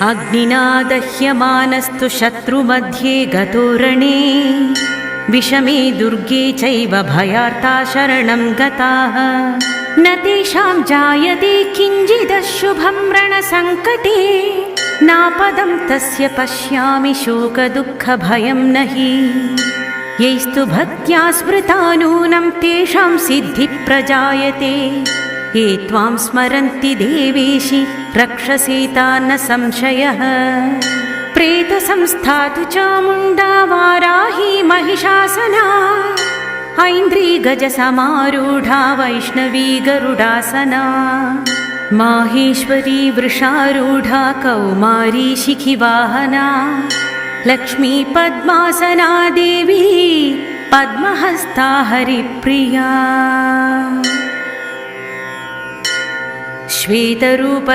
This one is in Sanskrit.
अग्निना दह्यमानस्तु शत्रुमध्ये गतो रणे विषमे दुर्गे चैव भयार्ता शरणं गताः न तेषां जायते किञ्चिदशुभं रणसङ्कटे नापदं तस्य पश्यामि शोकदुःखभयं न हि यैस्तु भक्त्या स्मृता नूनं तेषां सिद्धिप्रजायते ये त्वां स्मरन्ति देवेशि रक्षसेता न संशयः प्रेतसंस्था तु चामुण्डा वाराही महिषासना ऐन्द्री गजसमारूढा वैष्णवी गरुडासना माहेश्वरी वृषारूढा कौमारी शिखिवाहना लक्ष्मी पद्मासना देवी पद्महस्ता हरिप्रिया श्वेतरूप